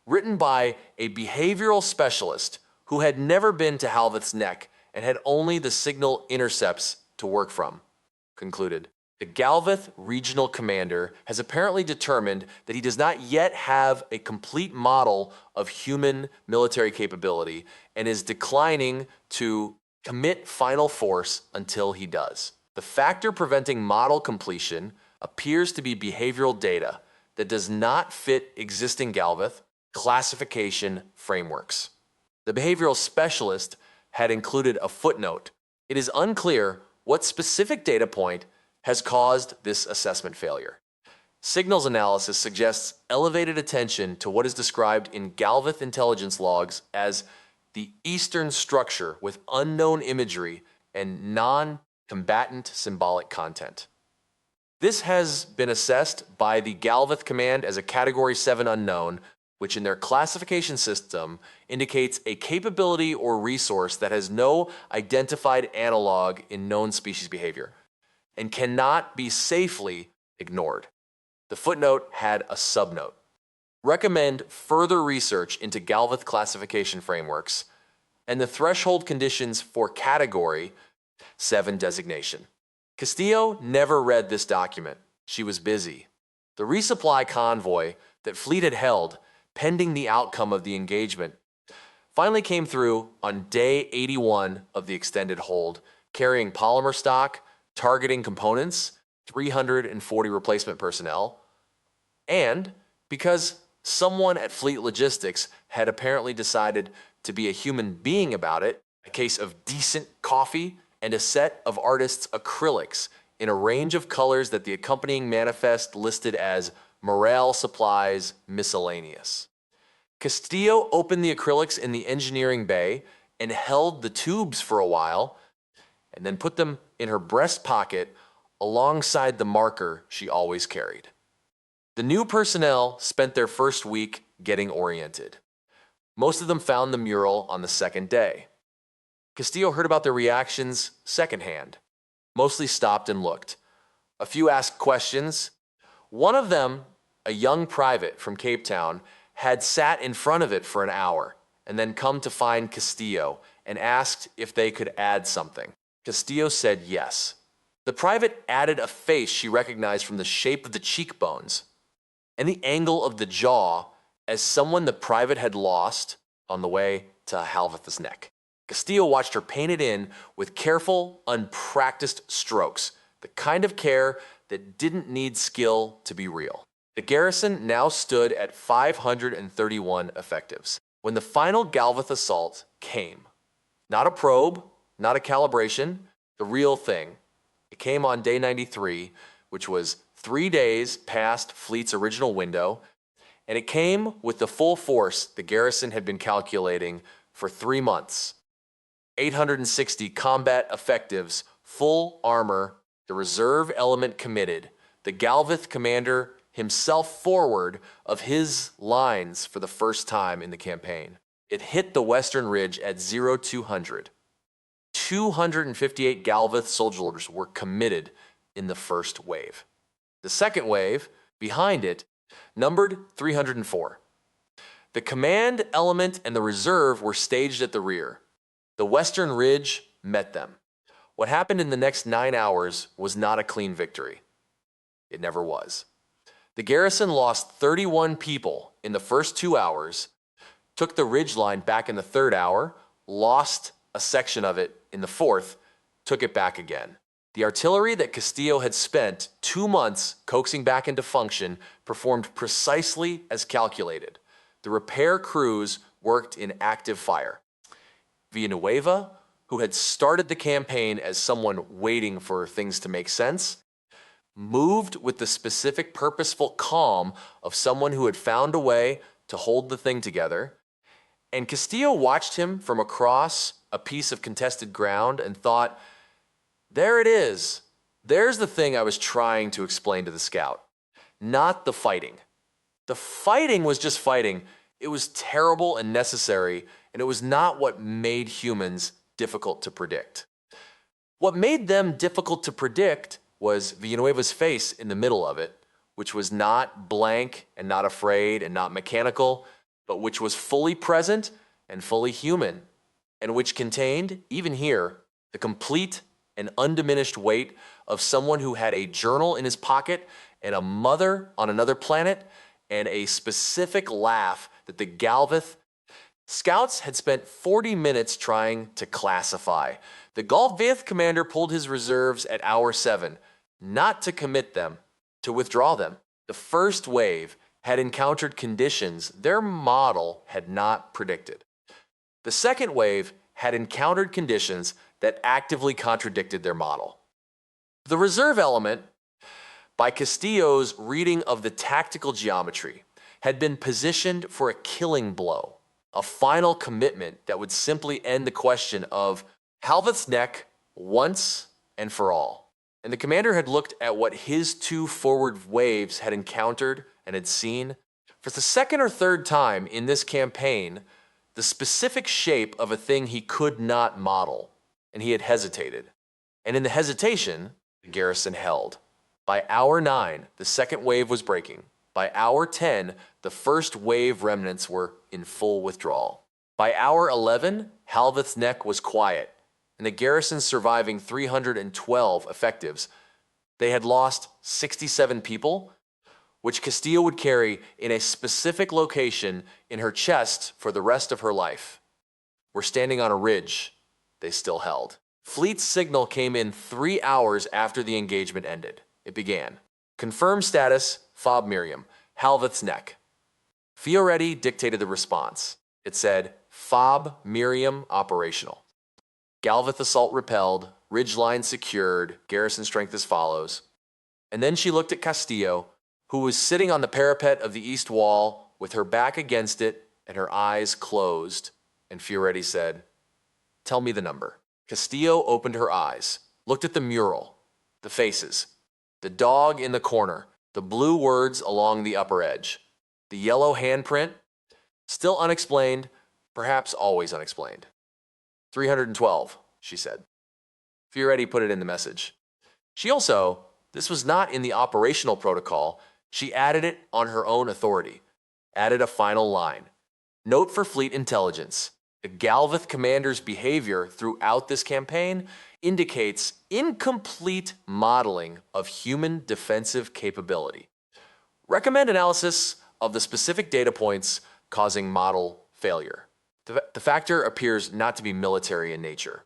A: written by a behavioral specialist who had never been to Halveth's Neck and had only the signal intercepts to work from, concluded, the Galveth Regional Commander has apparently determined that he does not yet have a complete model of human military capability and is declining to commit final force until he does. The factor preventing model completion appears to be behavioral data that does not fit existing Galveth classification frameworks. The behavioral specialist had included a footnote. It is unclear what specific data point has caused this assessment failure. Signals analysis suggests elevated attention to what is described in Galveth intelligence logs as the Eastern structure with unknown imagery and non-combatant symbolic content. This has been assessed by the Galveth Command as a Category 7 unknown, which in their classification system indicates a capability or resource that has no identified analog in known species behavior and cannot be safely ignored. The footnote had a subnote. Recommend further research into Galveth classification frameworks and the threshold conditions for Category 7 designation. Castillo never read this document. She was busy. The resupply convoy that Fleet had held, pending the outcome of the engagement, finally came through on day 81 of the extended hold, carrying polymer stock, targeting components, 340 replacement personnel, and because someone at Fleet Logistics had apparently decided to be a human being about it, a case of decent coffee and a set of artists' acrylics in a range of colors that the accompanying manifest listed as Morale Supplies Miscellaneous. Castillo opened the acrylics in the engineering bay and held the tubes for a while, and then put them in her breast pocket alongside the marker she always carried. The new personnel spent their first week getting oriented. Most of them found the mural on the second day. Castillo heard about their reactions secondhand, mostly stopped and looked. A few asked questions. One of them, a young private from Cape Town, had sat in front of it for an hour and then come to find Castillo and asked if they could add something. Castillo said yes. The private added a face she recognized from the shape of the cheekbones and the angle of the jaw as someone the private had lost on the way to Halveth's neck. Castillo watched her paint it in with careful, unpracticed strokes, the kind of care that didn't need skill to be real. The garrison now stood at 531 effectives when the final Galveth assault came. Not a probe, not a calibration, the real thing. It came on day 93, which was 3 days past Fleet's original window, and it came with the full force the garrison had been calculating for 3 months. 860 combat effectives, full armor, the reserve element committed, the Galveth commander himself forward of his lines for the first time in the campaign. It hit the western ridge at 0200. 258 Galveth soldiers were committed in the first wave. The second wave, behind it, numbered 304. The command element and the reserve were staged at the rear. The western ridge met them. What happened in the next 9 hours was not a clean victory. It never was. The garrison lost 31 people in the first 2 hours, took the ridge line back in the third hour, lost a section of it in the fourth, took it back again. The artillery that Castillo had spent 2 months coaxing back into function performed precisely as calculated. The repair crews worked in active fire. Villanueva, who had started the campaign as someone waiting for things to make sense, moved with the specific purposeful calm of someone who had found a way to hold the thing together, and Castillo watched him from across a piece of contested ground and thought, there it is. There's the thing I was trying to explain to the scout. Not the fighting. The fighting was just fighting. It was terrible and necessary, and it was not what made humans difficult to predict. What made them difficult to predict was Villanueva's face in the middle of it, which was not blank and not afraid and not mechanical, but which was fully present and fully human, and which contained, even here, the complete and undiminished weight of someone who had a journal in his pocket and a mother on another planet and a specific laugh that the Galveth scouts had spent 40 minutes trying to classify. The Galveth commander pulled his reserves at hour 7, not to commit them, to withdraw them. The first wave had encountered conditions their model had not predicted. The second wave had encountered conditions that actively contradicted their model. The reserve element, by Castillo's reading of the tactical geometry, had been positioned for a killing blow, a final commitment that would simply end the question of Halveth's neck once and for all. And the commander had looked at what his 2 forward waves had encountered and had seen. For the second or third time in this campaign, the specific shape of a thing he could not model, and he had hesitated. And in the hesitation, the garrison held. By hour 9, the second wave was breaking. By hour 10, the first wave remnants were in full withdrawal. By hour 11, Halveth's neck was quiet, and the garrison's surviving 312 effectives, they had lost 67 people, which Castillo would carry in a specific location in her chest for the rest of her life. We're standing on a ridge they still held. Fleet's signal came in 3 hours after the engagement ended. It began. Confirm status, Fob Miriam, Halveth's neck. Fioretti dictated the response. It said, Fob Miriam operational. Galveth assault repelled, ridgeline secured, garrison strength as follows. And then she looked at Castillo, who was sitting on the parapet of the east wall with her back against it and her eyes closed, and Fioretti said, tell me the number. Castillo opened her eyes, looked at the mural, the faces, the dog in the corner, the blue words along the upper edge, the yellow handprint, still unexplained, perhaps always unexplained. 312, she said. Fioretti put it in the message. She also, this was not in the operational protocol, she added it on her own authority, added a final line. Note for fleet intelligence. The Galveth commander's behavior throughout this campaign indicates incomplete modeling of human defensive capability. Recommend analysis of the specific data points causing model failure. The factor appears not to be military in nature.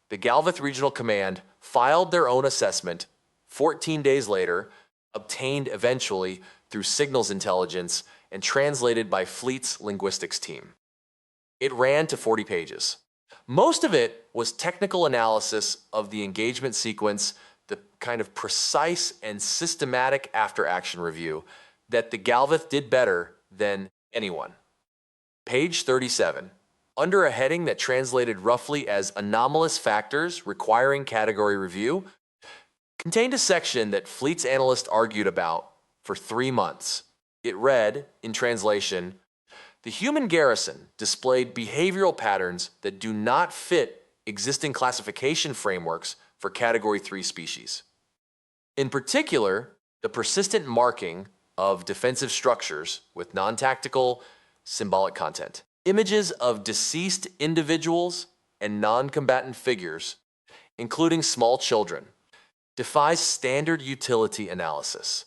A: The Galveth Regional Command filed their own assessment 14 days later, obtained eventually through signals intelligence and translated by Fleet's linguistics team. It ran to 40 pages. Most of it was technical analysis of the engagement sequence, the kind of precise and systematic after-action review that the Galveth did better than anyone. Page 37, under a heading that translated roughly as anomalous factors requiring category review, contained a section that Fleet's analyst argued about for 3 months. It read, in translation, the human garrison displayed behavioral patterns that do not fit existing classification frameworks for Category 3 species. In particular, the persistent marking of defensive structures with non-tactical symbolic content, images of deceased individuals and non-combatant figures, including small children, defies standard utility analysis.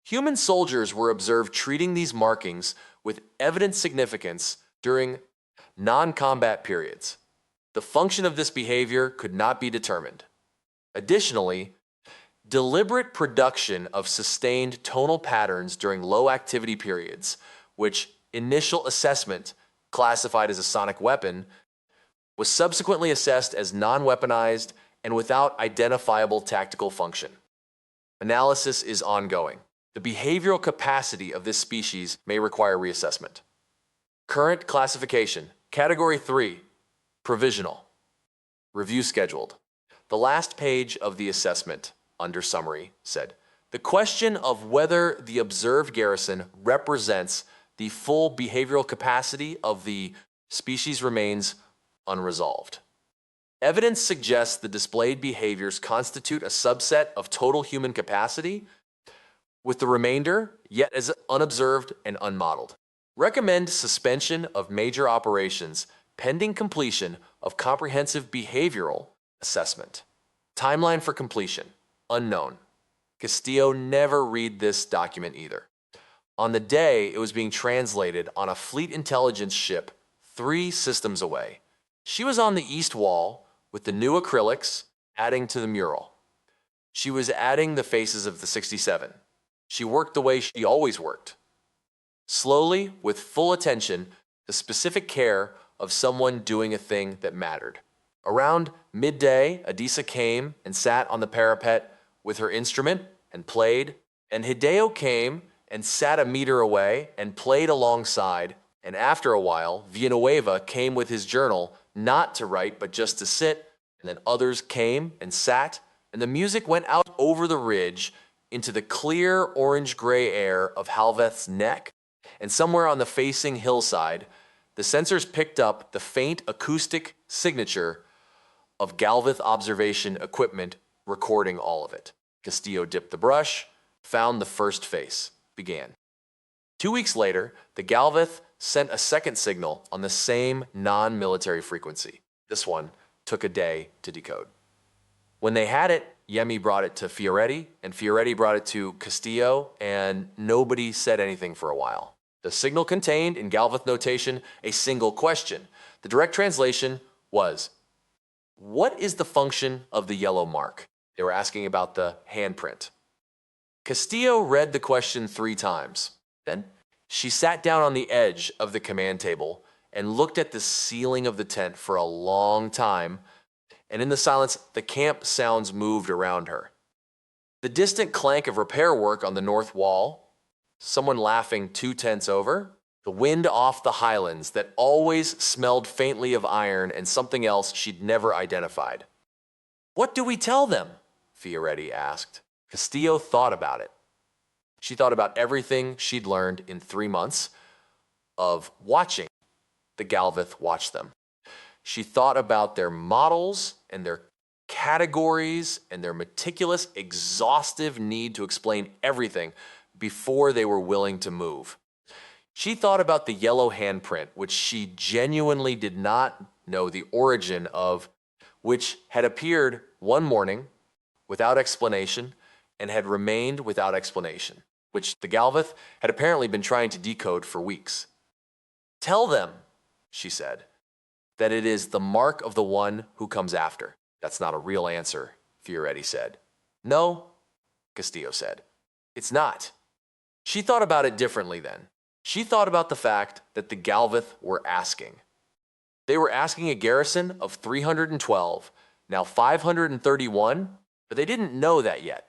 A: Human soldiers were observed treating these markings with evident significance during non-combat periods. The function of this behavior could not be determined. Additionally, deliberate production of sustained tonal patterns during low activity periods, which initial assessment classified as a sonic weapon, was subsequently assessed as non-weaponized and without identifiable tactical function. Analysis is ongoing. The behavioral capacity of this species may require reassessment. Current classification, Category 3, provisional. Review scheduled. The last page of the assessment, under summary, said, the question of whether the observed garrison represents the full behavioral capacity of the species remains unresolved. Evidence suggests the displayed behaviors constitute a subset of total human capacity, with the remainder yet as unobserved and unmodeled. Recommend suspension of major operations pending completion of comprehensive behavioral assessment. Timeline for completion, unknown. Castillo never read this document either. On the day it was being translated on a fleet intelligence ship 3 systems away, she was on the east wall with the new acrylics adding to the mural. She was adding the faces of the 67. She worked the way she always worked. Slowly, with full attention, the specific care of someone doing a thing that mattered. Around midday, Adisa came and sat on the parapet with her instrument and played, and Hideo came and sat a meter away and played alongside, and after a while, Villanueva came with his journal, not to write, but just to sit, and then others came and sat, and the music went out over the ridge into the clear orange-gray air of Halveth's neck, and somewhere on the facing hillside, the sensors picked up the faint acoustic signature of Galveth observation equipment recording all of it. Castillo dipped the brush, found the first face, began. 2 weeks later, the Galveth sent a second signal on the same non-military frequency. This one, took a day to decode. When they had it, Yemi brought it to Fioretti, and Fioretti brought it to Castillo, and nobody said anything for a while. The signal contained, in Galveth notation, a single question. The direct translation was, what is the function of the yellow mark? They were asking about the handprint. Castillo read the question 3 times. Then she sat down on the edge of the command table and looked at the ceiling of the tent for a long time, and in the silence, the camp sounds moved around her. The distant clank of repair work on the north wall, someone laughing 2 tents over, the wind off the highlands that always smelled faintly of iron and something else she'd never identified. What do we tell them? Fioretti asked. Castillo thought about it. She thought about everything she'd learned in 3 months of watching the Galveth watch them. She thought about their models and their categories and their meticulous, exhaustive need to explain everything before they were willing to move. She thought about the yellow handprint, which she genuinely did not know the origin of, which had appeared one morning without explanation and had remained without explanation, which the Galveth had apparently been trying to decode for weeks. Tell them, she said, that it is the mark of the one who comes after. That's not a real answer, Fioretti said. No, Castillo said. It's not. She thought about it differently then. She thought about the fact that the Galveth were asking. They were asking a garrison of 312, now 531, but they didn't know that yet.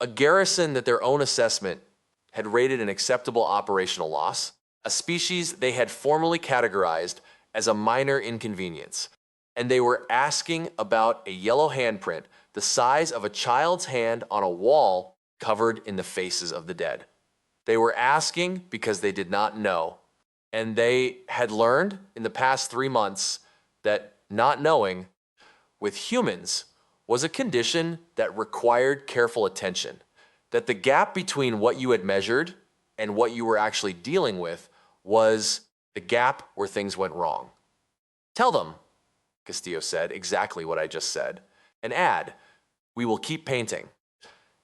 A: A garrison that their own assessment had rated an acceptable operational loss, a species they had formally categorized as a minor inconvenience, and they were asking about a yellow handprint the size of a child's hand on a wall covered in the faces of the dead. They were asking because they did not know, and they had learned in the past 3 months that not knowing with humans was a condition that required careful attention, that the gap between what you had measured and what you were actually dealing with was the gap where things went wrong. Tell them, Castillo said, exactly what I just said, and add, we will keep painting.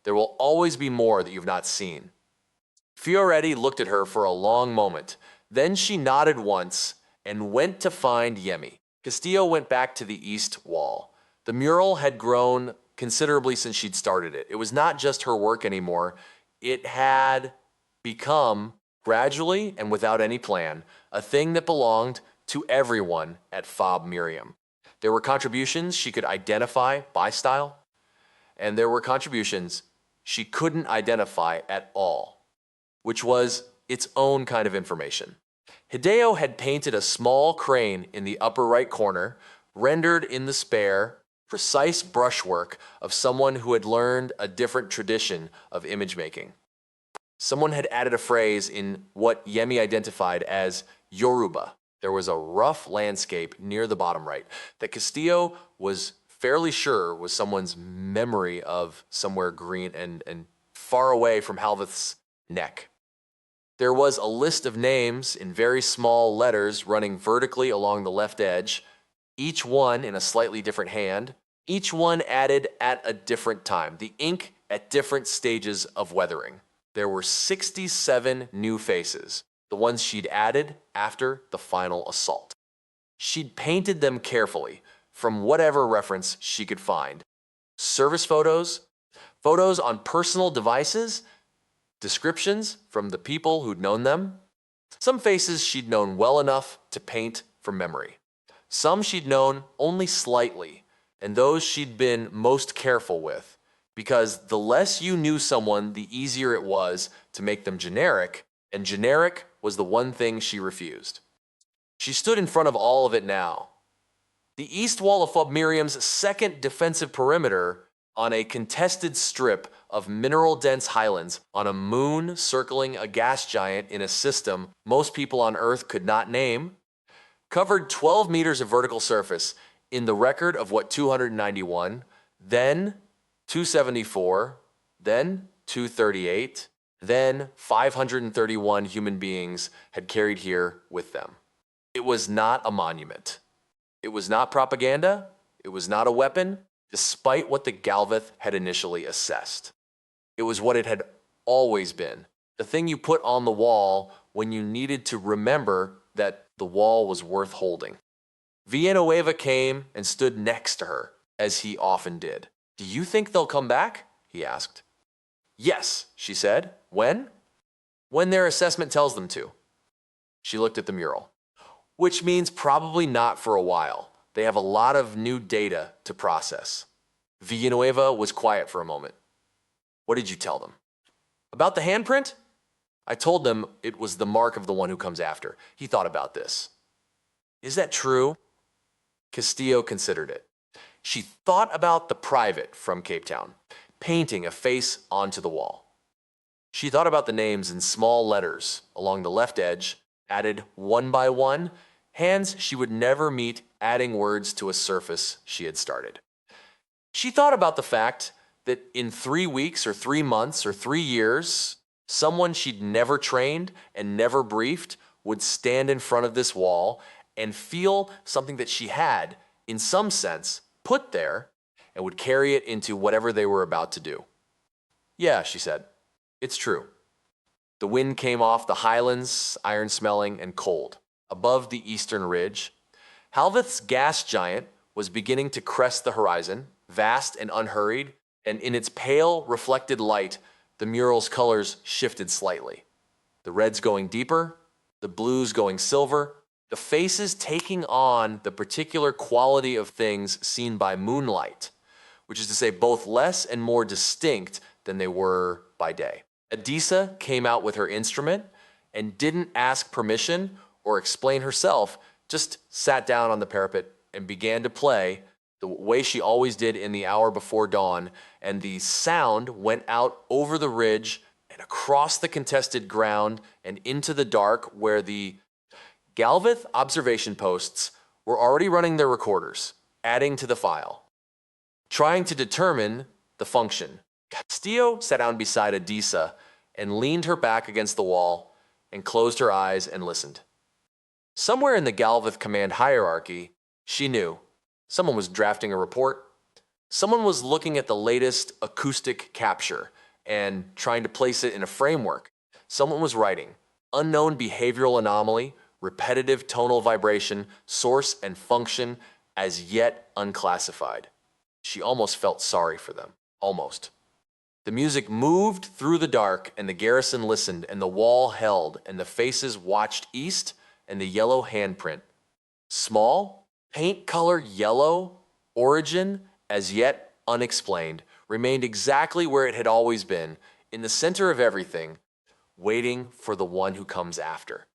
A: There will always be more that you've not seen. Fioretti looked at her for a long moment. Then she nodded once and went to find Yemi. Castillo went back to the east wall. The mural had grown considerably since she'd started it. It was not just her work anymore. It had become, gradually and without any plan, a thing that belonged to everyone at Fob Miriam. There were contributions she could identify by style, and there were contributions she couldn't identify at all, which was its own kind of information. Hideo had painted a small crane in the upper right corner, rendered in the spare, precise brushwork of someone who had learned a different tradition of image making. Someone had added a phrase in what Yemi identified as Yoruba. There was a rough landscape near the bottom right that Castillo was fairly sure was someone's memory of somewhere green and far away from Halveth's neck. There was a list of names in very small letters running vertically along the left edge, each one in a slightly different hand, each one added at a different time, the ink at different stages of weathering. There were 67 new faces, the ones she'd added after the final assault. She'd painted them carefully from whatever reference she could find. Service photos, photos on personal devices, descriptions from the people who'd known them. Some faces she'd known well enough to paint from memory. Some she'd known only slightly, and those she'd been most careful with, because the less you knew someone, the easier it was to make them generic, and generic was the one thing she refused. She stood in front of all of it now. The east wall of Fob Miriam's second defensive perimeter on a contested strip of mineral-dense highlands on a moon circling a gas giant in a system most people on Earth could not name, covered 12 meters of vertical surface in the record of what 291, then 274, then 238, then 531 human beings had carried here with them. It was not a monument. It was not propaganda. It was not a weapon, despite what the Galvith had initially assessed. It was what it had always been, the thing you put on the wall when you needed to remember that the wall was worth holding. Villanueva came and stood next to her, as he often did. "Do you think they'll come back?" he asked. "Yes," she said. "When?" "When their assessment tells them to." She looked at the mural. "Which means probably not for a while. They have a lot of new data to process." Villanueva was quiet for a moment. "What did you tell them?" "About the handprint?" "I told them it was the mark of the one who comes after. He thought about this." "Is that true?" Castillo considered it. She thought about the private from Cape Town, painting a face onto the wall. She thought about the names in small letters along the left edge, added one by one, hands she would never meet adding words to a surface she had started. She thought about the fact that in 3 weeks or 3 months or 3 years, someone she'd never trained and never briefed would stand in front of this wall and feel something that she had, in some sense, put there and would carry it into whatever they were about to do. "Yeah," she said, "it's true." The wind came off the highlands, iron-smelling and cold, above the eastern ridge. Halvith's gas giant was beginning to crest the horizon, vast and unhurried, and in its pale, reflected light, the mural's colors shifted slightly. The reds going deeper, the blues going silver, the faces taking on the particular quality of things seen by moonlight, which is to say both less and more distinct than they were by day. Adisa came out with her instrument and didn't ask permission or explain herself, just sat down on the parapet and began to play the way she always did in the hour before dawn, and the sound went out over the ridge and across the contested ground and into the dark where the Galvith observation posts were already running their recorders, adding to the file, trying to determine the function. Castillo sat down beside Adisa and leaned her back against the wall and closed her eyes and listened. Somewhere in the Galvith command hierarchy, she knew someone was drafting a report, someone was looking at the latest acoustic capture and trying to place it in a framework, someone was writing unknown behavioral anomaly, repetitive tonal vibration, source and function as yet unclassified. She almost felt sorry for them. Almost. The music moved through the dark and the garrison listened and the wall held and the faces watched east and the yellow handprint. Small, paint color yellow, origin as yet unexplained, remained exactly where it had always been, in the center of everything, waiting for the one who comes after.